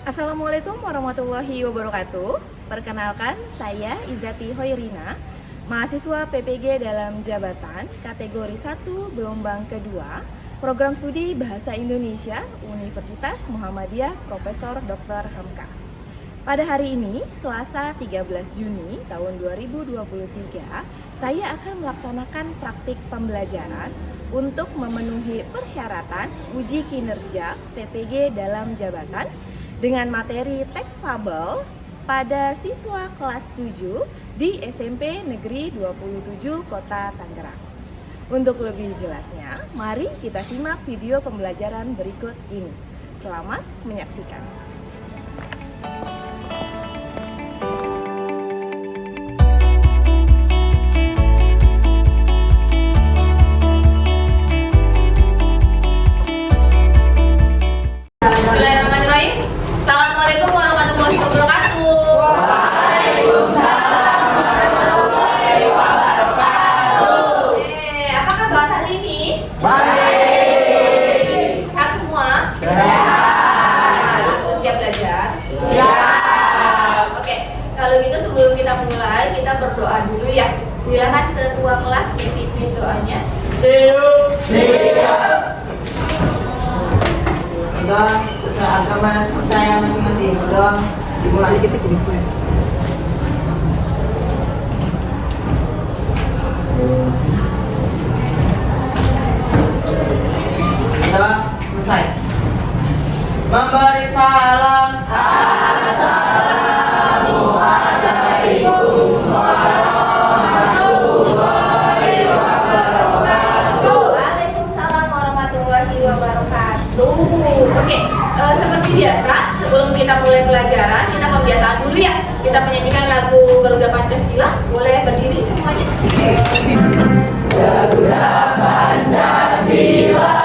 Assalamualaikum warahmatullahi wabarakatuh. Perkenalkan, saya Izati Hoirina, mahasiswa PPG dalam jabatan kategori 1 gelombang kedua, program studi Bahasa Indonesia Universitas Muhammadiyah Profesor Dr. Hamka. Pada hari ini, Selasa 13 Juni tahun 2023, saya akan melaksanakan praktik pembelajaran untuk memenuhi persyaratan uji kinerja PPG dalam jabatan dengan materi teks fabel pada siswa kelas 7 di SMP Negeri 27 Kota Tangerang. Untuk lebih jelasnya, mari kita simak video pembelajaran berikut ini. Selamat menyaksikan. Assalamualaikum warahmatullahi wabarakatuh. Waalaikumsalam warahmatullahi wabarakatuh. Apa kabar hari ini? Baik. Sehat semua? Sehat. Udah siap belajar? Siap. Oke, kalau gitu sebelum kita mulai, kita berdoa dulu ya. Silakan ketua kelas dipimpin doanya. Siap. Udah, sesuai agama percaya masing-masing. Udah, dimulai kita gini semua. Udah, selesai. Memberi salam. Assalamualaikum warahmatullahi wabarakatuh. Waalaikumsalam warahmatullahi wabarakatuh. Oke, seperti biasa, sebelum kita mulai pelajaran, kita pembiasaan dulu ya. Kita menyanyikan lagu Garuda Pancasila. Boleh berdiri semuanya? Garuda Pancasila,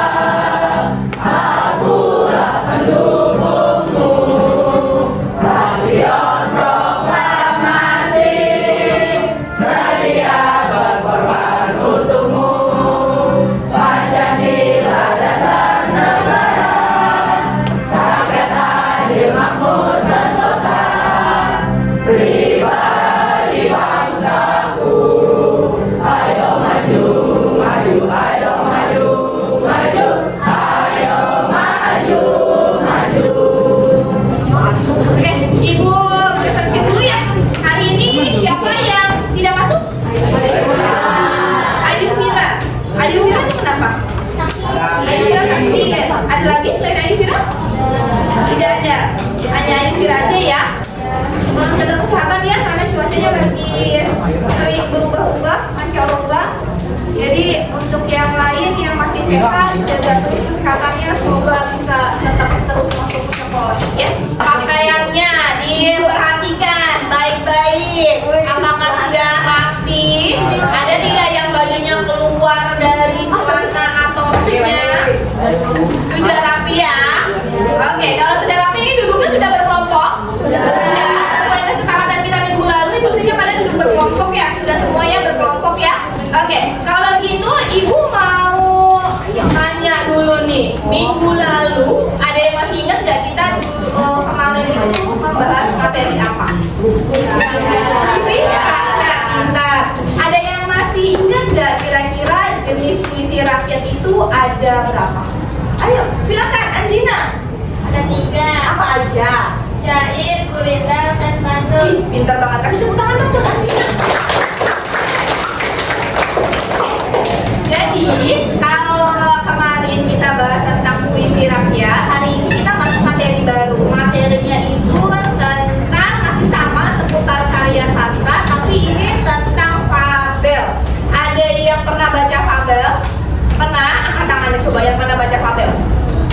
akulah pendukungmu. Patriot proklamasi, sedia berkorban untukmu. Pancasila dasar negara, rakyat adil makmur sentosa. Pribadi bangsaku, ayo maju, maju, ayo maju, maju, ayo maju, maju. Oke, Ibu presentasi dulu ya. Hari ini siapa yang tidak masuk? Ayu Mira. Ayu Mira itu kenapa? Ayu Mira sakit. Ada lagi selain Ayu Mira? Tidak ada. Hanya Ayu Mira aja ya. Harus jaga kesehatan ya, karena cuacanya lagi sering berubah-ubah, pancaroba. Jadi untuk yang lain yang masih sehat, jaga terus kesehatannya, semoga bisa tetap terus masuk ke sekolah ya. Pakaiannya diperhatikan baik-baik. Apakah sudah rapi? Ada tidak yang bajunya keluar dari celana atau topinya? Sudah rapi ya? Oke, kalau sudah rapi ini duduknya sudah berkelompok? Sudah. Sesuai kesepakatan kita minggu lalu, itu intinya kalian duduk berkelompok ya? Sudah semuanya berkelompok ya? Oke, kalau gitu ibu mau tanya dulu nih. Minggu lalu ada yang masih ingat gak kita kemarin itu membahas materi apa? Puisi rakyat pintar. Ada yang masih ingat gak kira-kira jenis puisi rakyat itu ada berapa? Ayo, silakan Andina. Ada 3. Apa aja? Syair, gurindam, dan pantun. Ih, pintar banget. Kasih tepuk tangan dong buat Andina. Jadi, kalau kemarin kita bahas tentang puisi rakyat, hari ini kita masuk materi baru. Materinya itu tentang masih sama seputar karya sastra, tapi ini tentang fabel. Ada yang pernah baca fabel? Pernah? Angkat tangannya coba yang pernah baca fabel.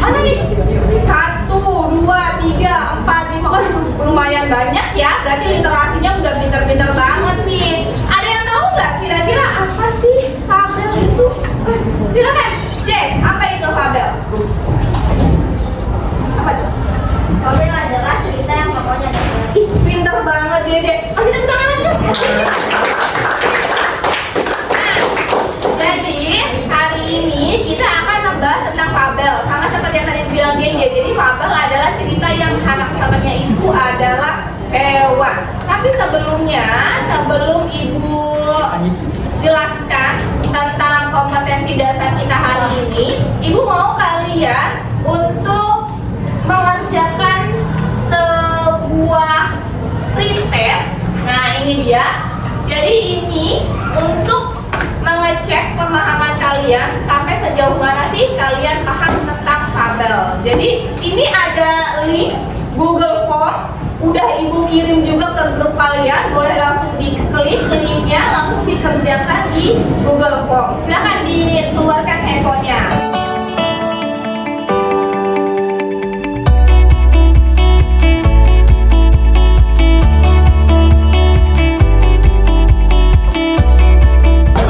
Mana nih? 1, 2, 3, 4, 5. Oh, lumayan banyak ya. Berarti literasinya udah pinter-pinter banget nih. Ada yang tahu nggak kira-kira apa sih fabel itu? Silakan, Jack. Apa itu fabel? Apa itu? Fabel adalah cerita yang pokoknya dapat. Ih, pinter banget Jack. Kasih tepuk tangan aja dong. Jadi hari ini kita akan membahas tentang fabel. Sama seperti yang tadi bilang Genje. Jadi fabel adalah cerita yang karakternya Ibu jelaskan tentang kompetensi dasar kita hari ini, Ibu mau kalian untuk mengerjakan sebuah pretest. Nah, ini dia. Jadi ini untuk mengecek pemahaman kalian sampai sejauh mana sih kalian paham tentang fabel. Jadi ini ada link Google Form, udah Ibu kirim juga ke grup kalian, boleh langsung diklik linknya, langsung dikerjakan di Google Form. Silahkan dikeluarkan handphonenya.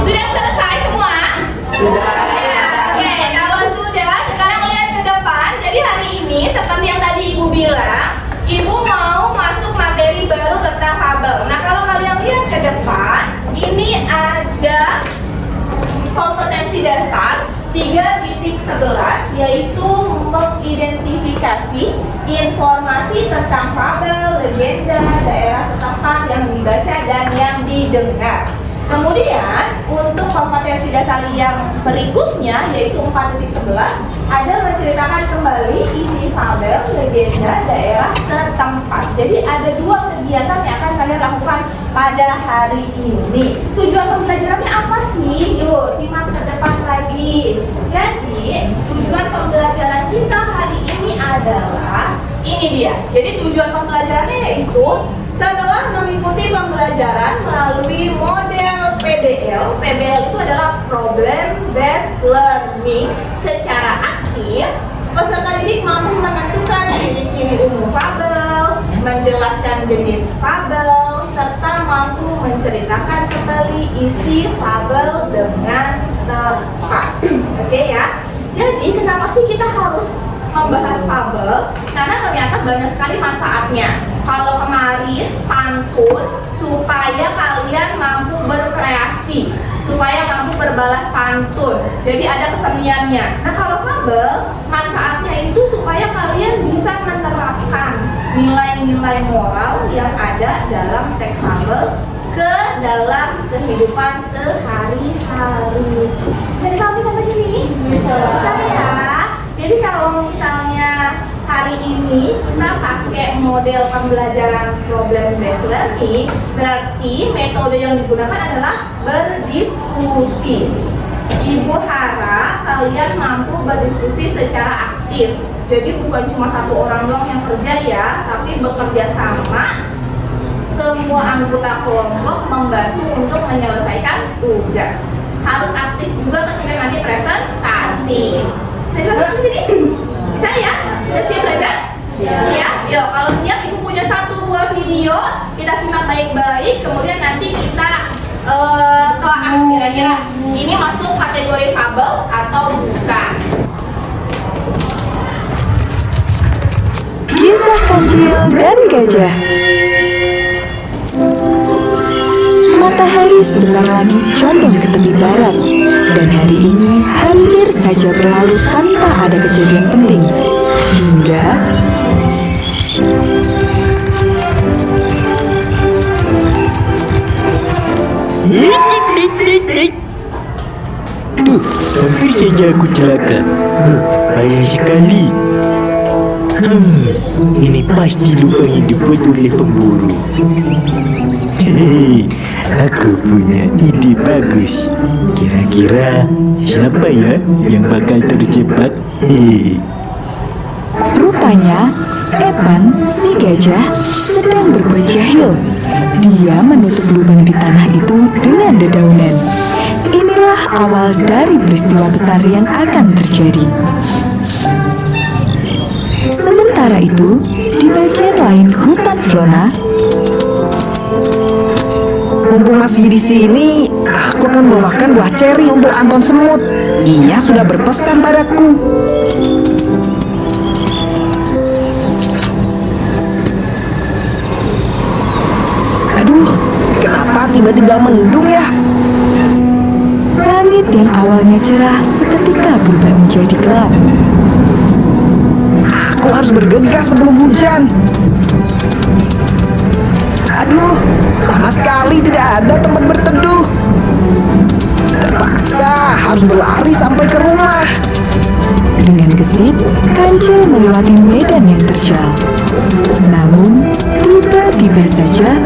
Sudah selesai semua? Oke, kalau sudah, sekarang lihat ke depan. Jadi hari ini seperti yang tadi Ibu bilang, Ibu mau masuk materi baru tentang fabel. Nah, kalau kalian lihat ke depan, ini ada kompetensi dasar 3.11, yaitu mengidentifikasi informasi tentang fabel, legenda, daerah setempat yang dibaca dan yang didengar. Kemudian untuk kompetensi dasar yang berikutnya, yaitu 4.11, ada menceritakan kembali isi fabel, legenda, daerah setempat. Jadi ada dua kegiatan yang akan kalian lakukan pada hari ini. Tujuan pembelajarannya apa sih? Yuk simak ke depan lagi. Jadi tujuan pembelajaran kita hari ini adalah ini dia. Jadi tujuan pembelajarannya yaitu setelah mengikuti pembelajaran melalui model PBL. PBL itu adalah Problem Based Learning. Secara aktif, peserta didik mampu menentukan ciri-ciri umum fabel, menjelaskan jenis fabel, serta mampu menceritakan kembali isi fabel dengan tepat. Oke ya. Jadi kenapa sih kita harus membahas fabel? Karena ternyata banyak sekali manfaatnya. Kalau kemarin pantun supaya kalian mampu berkreasi, supaya mampu berbalas pantun. Jadi ada keseniannya. Nah, kalau fabel manfaatnya itu supaya kalian bisa menerapkan nilai-nilai moral yang ada dalam teks fabel ke dalam kehidupan sehari-hari. Jadi pahami sampai sini? Bisa ya? Jadi kalau misalnya hari ini kita pakai model pembelajaran problem based learning, berarti metode yang digunakan adalah berdiskusi. Ibu harap kalian mampu berdiskusi secara aktif. Jadi bukan cuma satu orang doang yang kerja ya, tapi bekerja sama semua anggota kelompok membantu untuk menyelesaikan tugas. Harus aktif juga ketika nanti presentasi. Saya juga di sini. Bisa ya? Sudah siap belajar? Siap. Yuk, kalau siap Ibu punya satu buah video, kita simak baik-baik. Kemudian nanti kita telaah kira-kira ini masuk kategori fabel atau bukan. Kisah Kancil dan Gajah. Matahari sebentar lagi condong ke tepi barat, dan hari ini hampir saja berlalu tanpa ada kejadian penting. Hingga hampir saja aku celaka. Payah sekali. Ini pasti lubang yang dibuat oleh pemburu. Hehehe, aku punya ide bagus. Kira-kira siapa ya yang bakal terjebak? Hehehe. rupanya Evan, si gajah, sedang berbuat jahil. Dia menutup lubang di tanah itu dengan dedaunan. Inilah awal dari peristiwa besar yang akan terjadi. Sementara itu, di bagian lain hutan Flona, mumpung masih di sini, aku akan bawakan buah ceri untuk Anton Semut. Ia sudah berpesan padaku. Aduh, kenapa tiba-tiba mendung ya? langit yang awalnya cerah seketika berubah menjadi gelap. Aku harus bergegas sebelum hujan. Aduh, sama sekali tidak ada tempat berteduh. Terpaksa harus berlari sampai ke rumah. Dengan gesit, Kancil melewati medan yang terjal. Namun, tiba-tiba saja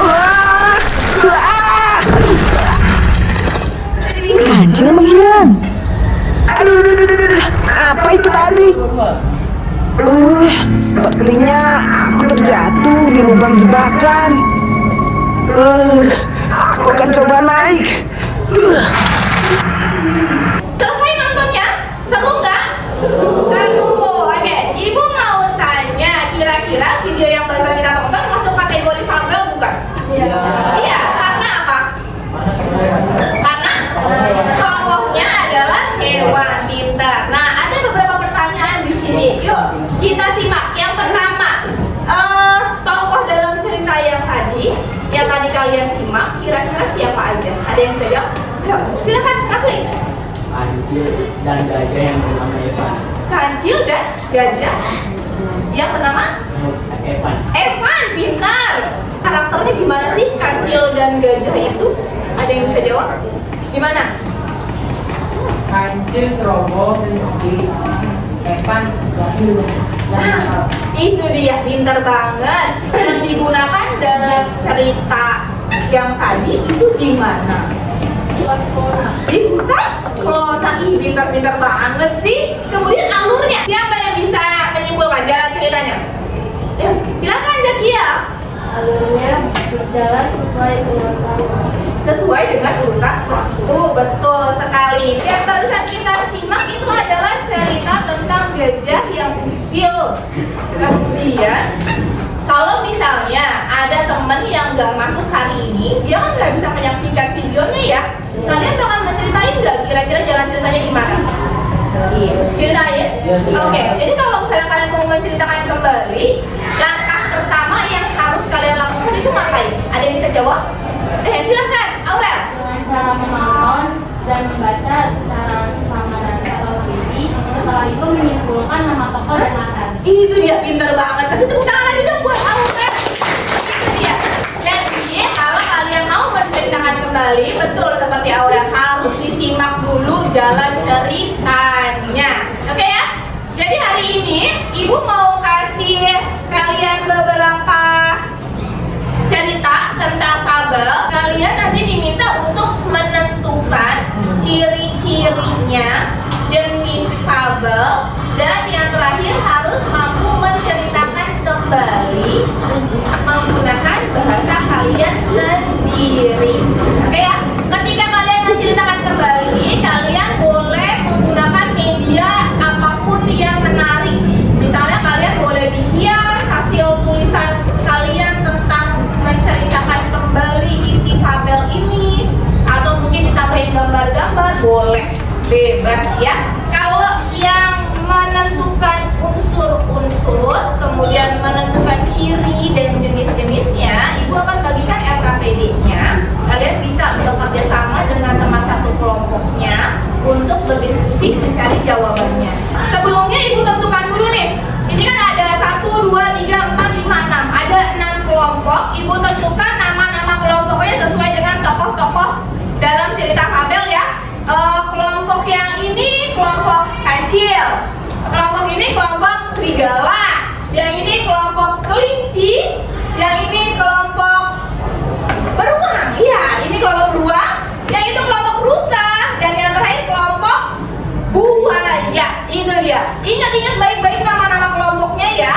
Wah, wah. Kancil menghilang. Aduh, aduh, aduh, aduh, aduh. Apa itu tadi? Sepertinya aku terjatuh di lubang jebakan. Aku akan coba naik. Selesai nontonnya? Seru nggak? Seru. Oke, Ibu mau tanya, kira-kira video yang barusan kita tonton masuk kategori fabel bukan? Iya, karena apa? Karena tokohnya adalah hewan pintar. Nah, ada beberapa pertanyaan di sini. Yuk, kita simak. Yang pertama, tokoh dalam cerita yang tadi kalian simak, kira-kira siapa aja? Ada yang bisa jawab? Yuk, silakan, Rafli. Kancil dan gajah yang bernama Evan. Kancil dan gajah yang bernama Evan. Evan, pintar. Karakternya gimana sih kancil dan gajah itu? Ada yang bisa jawab? Gimana? Kancil ceroboh dan cerdik. Evan jahil dan nakal. Itu dia, pintar banget. Yang digunakan dalam cerita yang tadi itu di mana? Di hutan? Kota. Ih, pintar-pintar banget sih. Kemudian alurnya, siapa yang bisa menyimpulkan jalan ceritanya? Ya, silakan Zakia. Alurnya berjalan sesuai urutan. Sesuai dengan urutan waktu, betul sekali. Yang barusan kita simak itu adalah cerita tentang gajah yang usil. Kemudian kalau misalnya ada temen yang nggak masuk hari ini, dia kan nggak bisa menyaksikan videonya ya. Kalian bakal menceritain nggak kira-kira jalan ceritanya gimana? Ceritain? Oke, jadi kalau misalnya kalian mau menceritakan kembali, langkah pertama yang harus kalian lakukan itu ngapain? Ada yang bisa jawab? Silakan, Aurel. Dengan cara menonton dan membaca secara sesama dan atau TV. Setelah itu menyimpulkan nama tokoh dan latar. Itu dia, pintar banget. Kasih tepuk tangan lagi dong buat Aurel. Itu dia. Jadi kalau kalian mau menceritakan kembali, betul seperti Aurel, harus disimak dulu jalan ceritanya. Oke ya? Jadi hari ini Ibu mau kasih kalian beberapa cerita tentang fabel. Kalian nanti diminta untuk menentukan ciri-cirinya, jenis fabel, dan yang terakhir harus mampu menceritakan kembali menggunakan bahasa kalian sendiri. Oke ya? Ketika kalian menceritakan kembali, kalian boleh menggunakan media apapun yang menarik. Misalnya kalian boleh dihias hasil tulisan kalian tentang menceritakan kembali isi fabel ini, atau mungkin ditambahin gambar-gambar, boleh, bebas ya. Kalau yang menentukan unsur-unsur, kemudian menentukan ciri dan jenis-jenisnya, Ibu akan bagikan LKPD-nya. Kalian bisa bekerja sama dengan teman satu kelompoknya untuk berdiskusi mencari jawabannya. Sebelumnya Ibu tentukan dulu nih. Ini kan ada 1, 2, 3, 4, 5, 6. Ada 6 kelompok. Ibu tentukan nama-nama kelompoknya sesuai dengan tokoh-tokoh dalam cerita fabel ya. Kelompok yang ini kelompok kancil, kelompok ini kelompok serigala, yang ini kelompok kelinci, yang ini kelompok beruang. Iya, ini kelompok beruang, yang itu kelompok rusa, dan yang terakhir kelompok buaya. Itu dia. Ingat-ingat baik-baik nama-nama kelompoknya ya.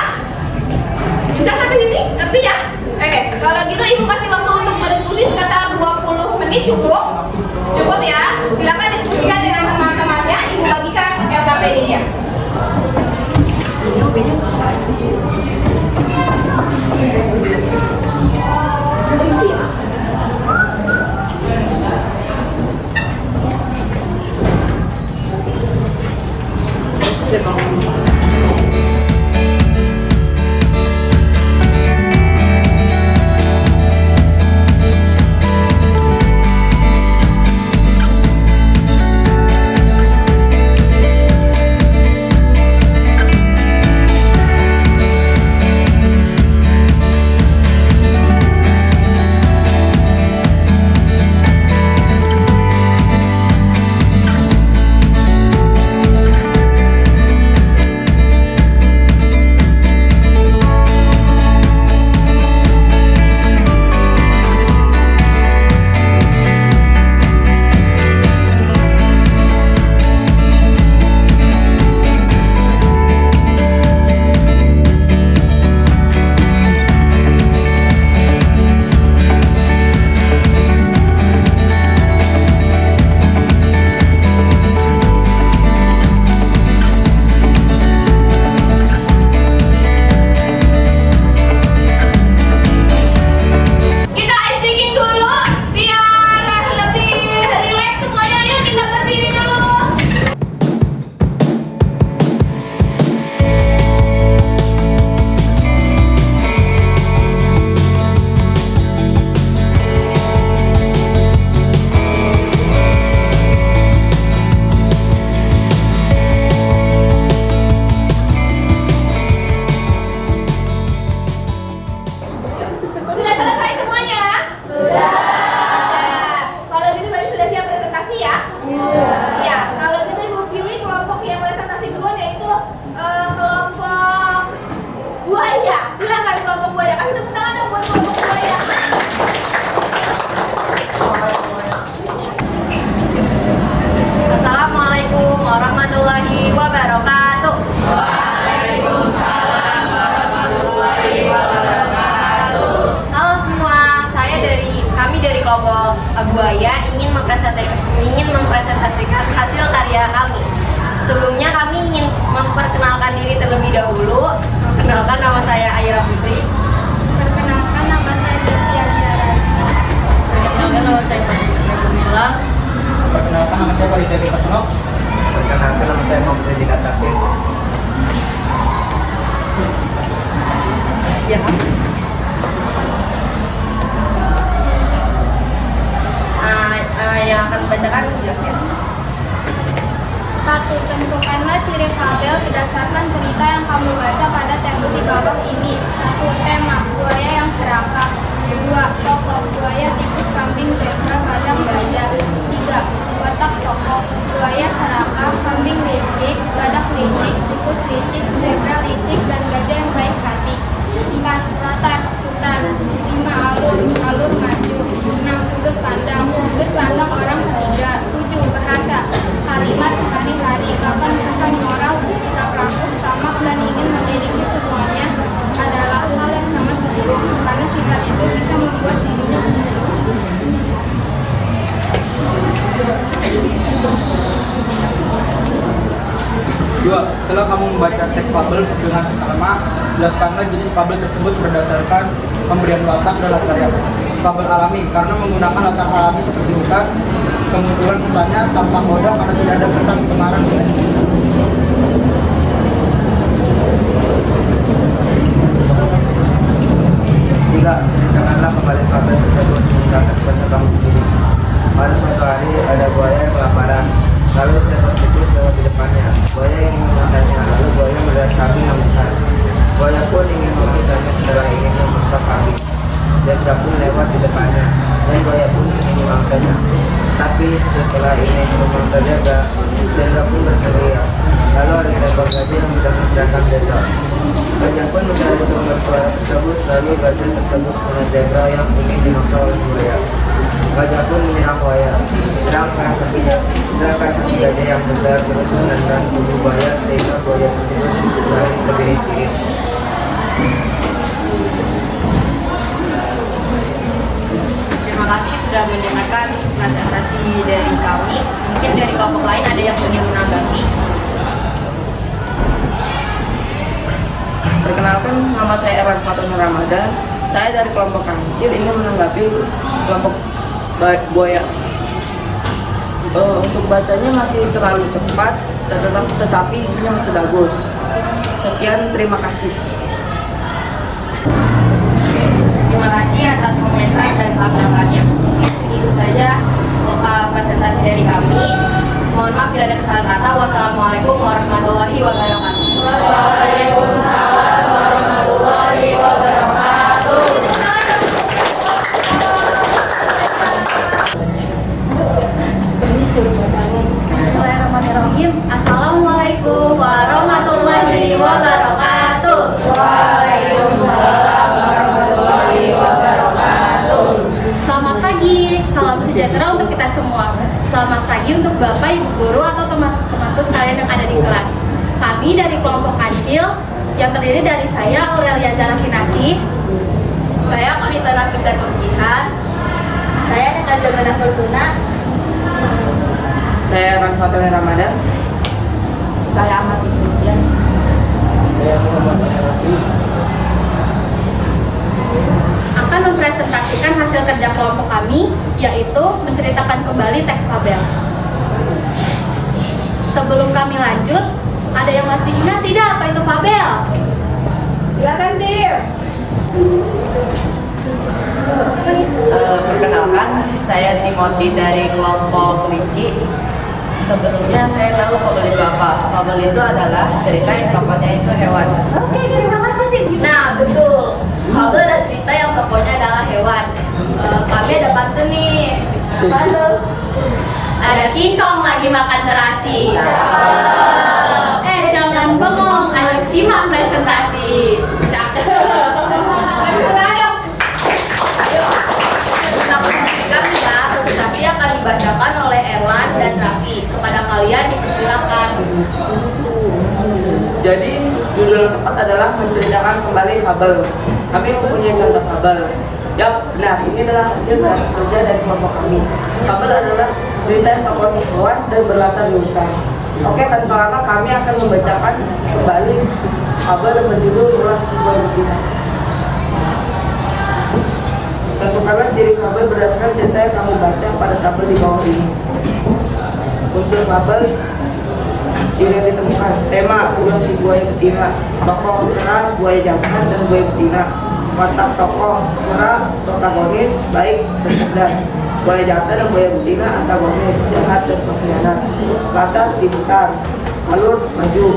Bisa sampai sini? Ngerti ya? Oke, kalau gitu Ibu kasih waktu untuk berdiskusi sekitar 20 menit cukup? Cukup ya? Silakan diskusikan dengan teman-temannya. Ibu bagikan LKPD-nya. Ini OB-nya dari kelompok Buaya ingin mempresentasikan hasil karya kami. Sebelumnya kami ingin memperkenalkan diri terlebih dahulu. Perkenalkan, nama saya Aira Putri. Perkenalkan, nama saya Desya Ziara. Perkenalkan, nama saya Fadila Gumilang. Perkenalkan, nama saya Walid Dari Pasono. Perkenalkan, nama saya Muhammad Edi Katapin. Ya. Yang akan dibacakan silakan. 1. Tentukanlah ciri fabel berdasarkan cerita yang kamu baca pada tabel di bawah ini. 1. Tema, buaya yang serakah. 2. Tokoh, buaya, tikus, kambing, zebra, badak, gajah. 3. Watak tokoh, buaya serakah, kambing licik, badak licik, tikus licik, zebra licik, dan gajah yang baik hati. 4. Latar, hutan. 5. Alur maju. 6. Sudut pandang orang ketiga. 7. Bahasa, kalimat sehari-hari. 8. Pesan moral, sikap rakus, tamak, dan ingin memiliki semuanya adalah hal yang sangat buruk, karena sifat itu bisa membuat dirinya Dua, setelah kamu membaca teks fabel dengan seksama, jelaskanlah jenis fabel tersebut berdasarkan pemberian latar dan latar yang fabel alami, karena menggunakan latar alami seperti hutan, kemunculan pesannya tampak mudah karena tidak ada pesan kemarin. Tiga, janganlah kembali fabel tersebut menggunakan bahasa kamu sendiri. Pada suatu hari ada buaya yang kelaparan. Lalu seekor tikus lewat di depannya. Buaya ingin memakannya, lalu buaya melihat kambing yang besar. Buaya pun ingin memakannya setelah ingin memangsa kambing. Zebra pun lewat di depannya, dan buaya pun ingin memangsanya. Tapi setelah ingin memangsa zebra pun berteriak. Lalu ada seekor gajah yang sedang menceritakan zebra. Gajah pun mencari sumber suara tersebut, lalu gajah tersebut melihat zebra yang ingin dimangsa oleh buaya. Gajah pun menyerang buaya. Sedangkan kaki gajah yang besar terus menendang tubuh buaya sehingga buaya tersebut lari terbirit-birit. Terima kasih sudah mendengarkan presentasi dari kami. Mungkin dari kelompok lain ada yang ingin menanggapi. Perkenalkan, nama saya Erwan Fatun Ramadan. Saya dari kelompok kancil ingin menanggapi kelompok buaya. Untuk bacanya masih terlalu cepat, tetapi isinya masih bagus. Sekian, terima kasih. Terima kasih atas komentar dan tanggapannya. Segitu saja presentasi dari kami. Mohon maaf bila ada kesalahan kata. Wassalamualaikum warahmatullahi wabarakatuh. Waalaikumsalam warahmatullahi wabarakatuh. Bismillahirrahmanirrahim. Assalamualaikum warahmatullahi wabarakatuh. Waalaikumsalam warahmatullahi wabarakatuh. Selamat pagi, salam sejahtera untuk kita semua. Selamat pagi untuk Bapak, Ibu Guru, atau teman-temanku sekalian yang ada di kelas. Kami dari kelompok kancil yang terdiri dari saya, Aurelia Zara Kinasi. Saya Konita Nafisa Nurjihan. Saya Neka Zamana Fortuna. Saya Erwan Fatun Ramadan. Saya Ahmad Ismidian. Saya Muhammad Al-Harafi. Akan mempresentasikan hasil kerja kelompok kami, yaitu menceritakan kembali teks fabel. Sebelum kami lanjut, ada yang masih ingat tidak apa itu fabel? Silakan, Tim. Perkenalkan, saya Timothy dari kelompok kelinci. Sebelumnya saya tahu fabel itu apa. Fabel itu adalah cerita yang tokohnya itu hewan. Oke, terima kasih, Tim. Nah, betul. Fabel dan cerita yang tokohnya adalah hewan. Kami ada pantun nih. Apa tuh? Ada King Kong lagi makan terasi. Jangan bengong, ayo simak presentasi. Cakep. Presentasi akan dibacakan oleh Erlan dan Raffi. Kepada kalian dipersilakan. Jadi, judul yang tepat adalah menceritakan kembali fabel. Kami mempunyai contoh fabel. Ya, benar. Ini adalah hasil kerja dari kelompok kami. Fabel adalah cerita yang tokoh hewan dan berlatar di hutan. Oke, tanpa lama kami akan membacakan kembali fabel yang berjudul Ulah Si Buaya Betina. Tentukanlah ciri fabel berdasarkan cerita yang kamu baca pada tabel di bawah ini. Unsur fabel, ciri yang ditemukan. Tema, ulah si buaya betina. Tokoh, kera, buaya jantan, dan buaya betina. Watak tokoh, kera, protagonis, baik dan cerdas. Buaya jantan dan buaya betina, antagonis, jahat dan pengkhianat. Latar di hutan. Alur, maju.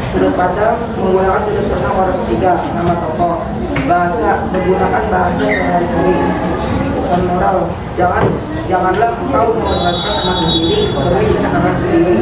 Sudut pandang, menggunakan sudut pandang orang ketiga. Nama tokoh. Bahasa, menggunakan bahasa sehari-hari. Pesan moral, janganlah engkau mengorbankan teman sendiri demi kesenangan sendiri.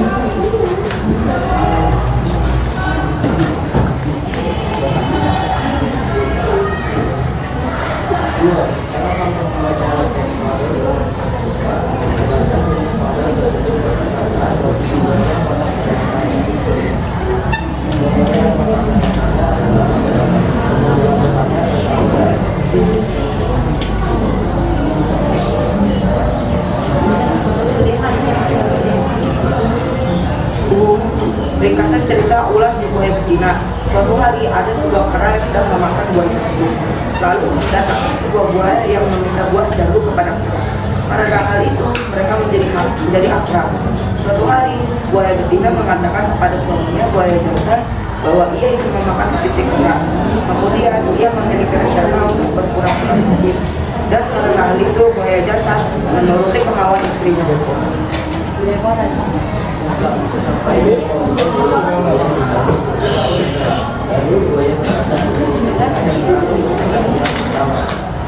Ringkasan cerita ulah si buaya betina. Suatu hari ada sebuah kera yang sedang memakan buah jambu. Lalu datang sebuah buaya yang meminta buah jambu kepada kera. Karena hal itu mereka menjadi akrab. Suatu hari buaya betina mengatakan kepada suaminya buaya jantan bahwa ia ingin memakan fisik kera. Kemudian ia memiliki rencana untuk berpura-pura sakit. Dan karena hal itu buaya jantan menuruti kemauan istrinya.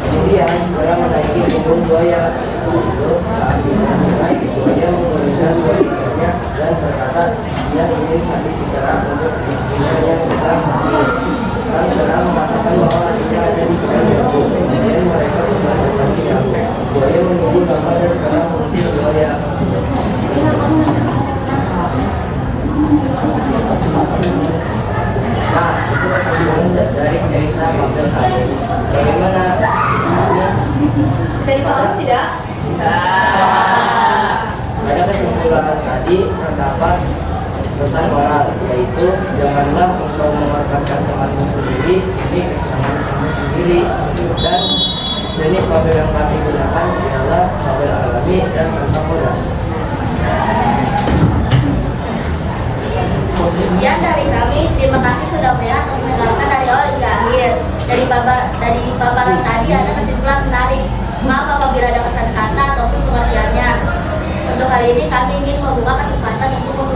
Kemudian buaya menaiki punggung buaya. Saat dimasukkan, buaya menggunakan buayanya dan berkata dia ingin mati secara untuk istrinya yang sedang sakit. Sang kera mengatakan bahwa hatinya ada di dalam jambu. Kemudian mereka berkata jambu. Buaya menunggu lama dan kera mengusir buaya. Nah, itu kesimpulan dari cerita fabel tadi. Bagaimana? Bisa dipahami tidak? Bisa. Pada kesimpulan tadi terdapat pesan moral, yaitu janganlah engkau mengorbankan temanmu sendiri demi kesenangan kamu sendiri. Dan jenis fabel yang kami gunakan ialah fabel alami dan kontemporer. Sekian dari kami, terima kasih sudah melihat dan mendengarkan dari awal hingga akhir. Dari paparan tadi ada kesimpulan menarik. Maaf apabila ada kesan kata ataupun pengertiannya. Untuk hal ini kami ingin membuka kesempatan untuk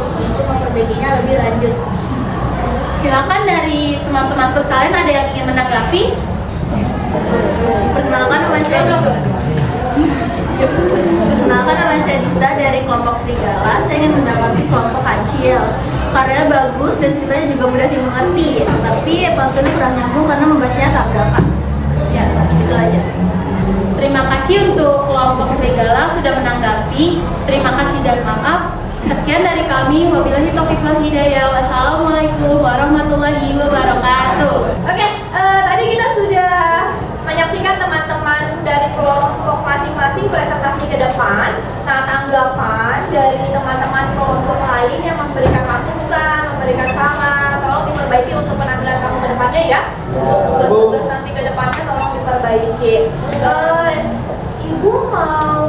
memperbaikinya lebih lanjut. Silakan dari teman-temanku sekalian ada yang ingin menanggapi? Perkenalkan nama saya Dista dari kelompok Serigala. Saya ingin menanggapi kelompok Kancil. Karyanya bagus dan ceritanya juga mudah dimengerti, tapi pantunnya kurang nyambung karena membacanya tabrakan. Ya, itu aja. Terima kasih untuk kelompok Serigala sudah menanggapi. Terima kasih dan maaf. Sekian dari kami. Wabillahi taufiq wal hidayah. Wassalamualaikum warahmatullahi wabarakatuh. Oke, tadi kita sudah menyaksikan teman-teman dari kelompok masing-masing presentasi ke depan. Nah, tanggapan dari teman-teman kelompok lain yang memberikan masukan, memberikan saran, tolong diperbaiki untuk penampilan kamu ke depannya ya. Untuk tugas-tugas nanti ke depannya tolong diperbaiki. Ibu mau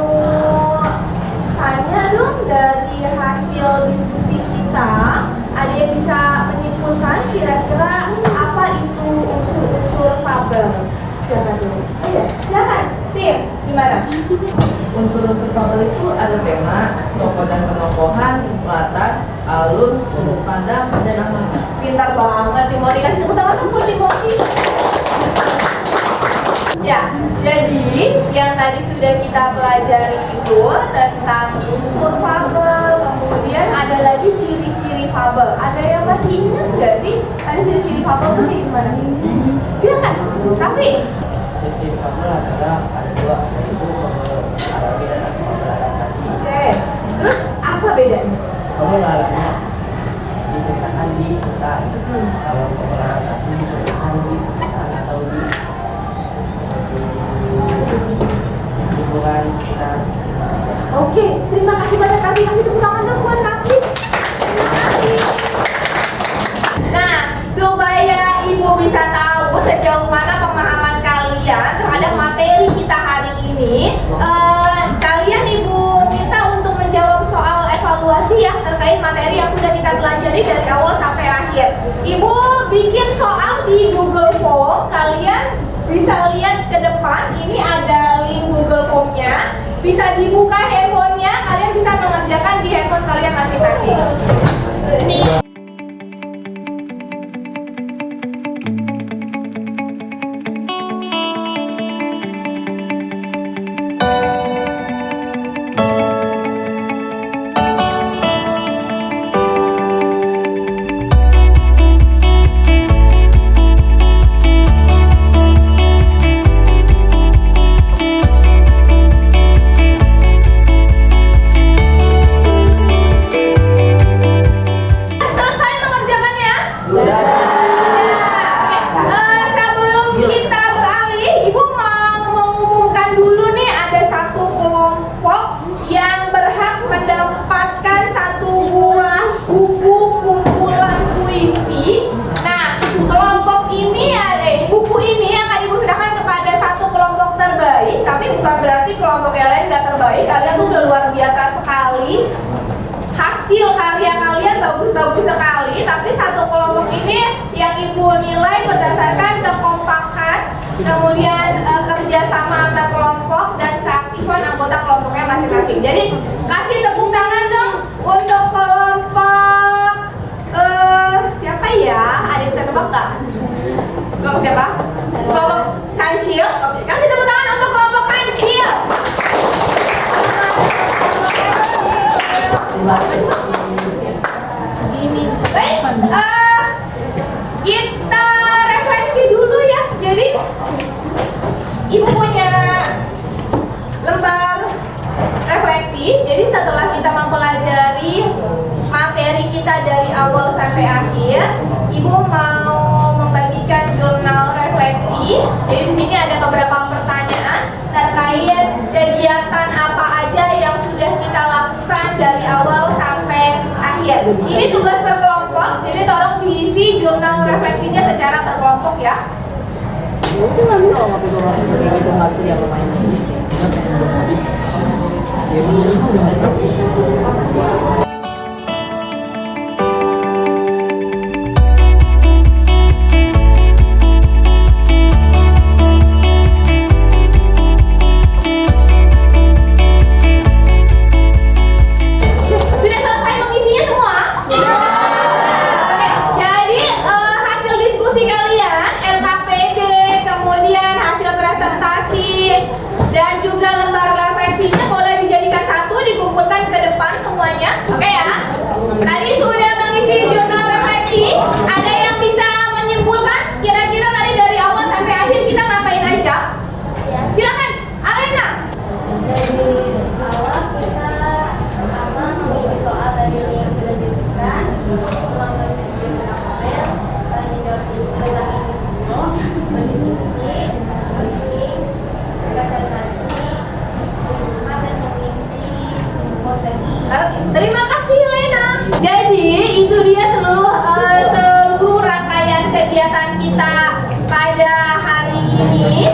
tanya dong, dari hasil diskusi kita, ada yang bisa menyimpulkan kira-kira apa itu unsur-unsur fabel? Silakan dulu. Ayo, silakan. Tim, gimana? Unsur-unsur fabel itu ada tema, tokoh dan penokohan, latar, alur, sudut pandang, dan nama. Pintar banget, Timothy. Kasih tepuk tangan dong buat Timothy. Ya, jadi yang tadi sudah kita pelajari itu tentang unsur fabel, kemudian ada lagi ciri-ciri fabel. Ada yang masih ingat nggak sih? Ada ciri-ciri fabel tuh kayak gimana? Silakan, Raffi. Ciri fabel adalah ada dua, yaitu fabel alami dan fabel adaptasi. Oke, terus apa bedanya? Fabel alami diceritakan di hutan, kalau fabel adaptasi diceritakan di hutan atau di materi kita. Oke, terima kasih banyak Raffi. Kasih tepuk tangan dong buat Raffi. Terima kasih. Nah, supaya Ibu bisa tahu sejauh mana pemahaman kalian terhadap materi kita hari ini, kalian Ibu minta untuk menjawab soal evaluasi ya terkait materi yang sudah kita pelajari dari awal sampai akhir. Ibu bikin soal di Google Form, kalian bisa lihat ke depan, ini ada link Google Form-nya. Bisa dibuka handphonenya, kalian bisa mengerjakan di handphone kalian masing-masing. Hasil karya kalian bagus-bagus sekali, tapi satu kelompok ini yang Ibu nilai berdasarkan kekompakan, kemudian kerjasama antar kelompok dan keaktifan anggota kelompoknya masing-masing. Jadi kasih tepuk tangan dong untuk kelompok siapa ya? Ada yang bisa tebak nggak? Kelompok siapa? Kelompok kancil. Oke, kasih tepuk tangan untuk kelompok kancil. Baik, kita refleksi dulu ya. Jadi Ibu punya lembar refleksi. Jadi setelah kita mempelajari materi kita dari awal sampai akhir, Ibu mau membagikan jurnal refleksi. Jadi di sini ada beberapa pertanyaan terkait kegiatan apa aja yang sudah kita lakukan dari awal sampai akhir. Ini tugas per kelompok, jadi tolong diisi jurnal refleksinya secara berkelompok ya. Dan juga lembar refleksinya boleh dijadikan satu, dikumpulkan ke depan semuanya. Oke ya? Tadi sudah mengisi jurnal refleksi. Ada yang bisa menyimpulkan kira-kira tadi dari awal sampai akhir kita ngapain aja? Silakan, Alena. Dari awal kita mengisi soal tadi yang sudah disebutkan, menonton video tutorial, menjawab ulang isi buku, berdiskusi, meeting, presentasi, dan mengisi posisi. Terima kasih Lena. Jadi itu dia seluruh rangkaian kegiatan kita pada hari ini.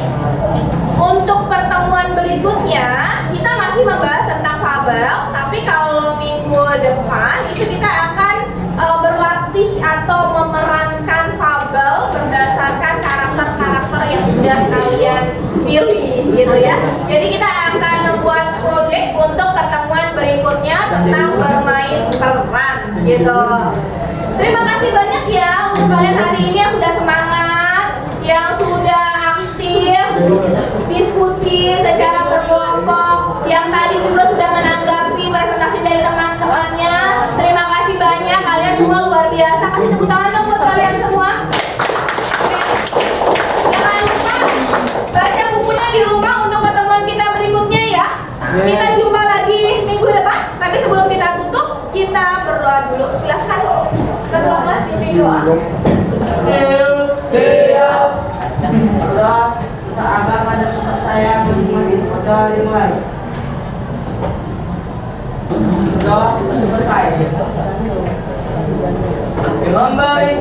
Untuk pertemuan berikutnya kita masih membahas tentang fabel, tapi kalau minggu depan itu kita akan berlatih atau memerankan fabel berdasarkan karakter-karakter yang sudah kalian pilih gitu ya. Jadi kita akan membuat project untuk pertemuan berikutnya tentang bermain peran gitu. Terima kasih banyak ya untuk kalian hari ini yang sudah semangat, yang sudah aktif diskusi secara berkelompok, yang tadi juga sudah menanggapi presentasi dari teman-temannya. Terima kasih banyak, kalian semua luar biasa. Kasih tepuk tangan dong buat kalian semua. Jangan lupa baca bukunya di rumah untuk pertemuan kita berikutnya ya. Kita jumpa lagi minggu depan, tapi sebelum kita tutup kita berdoa dulu. Silahkan ketua kelas pimpin doa. Siap. Berdoa, agama dan kepercayaan masing-masing dimulai. selesai. Memberi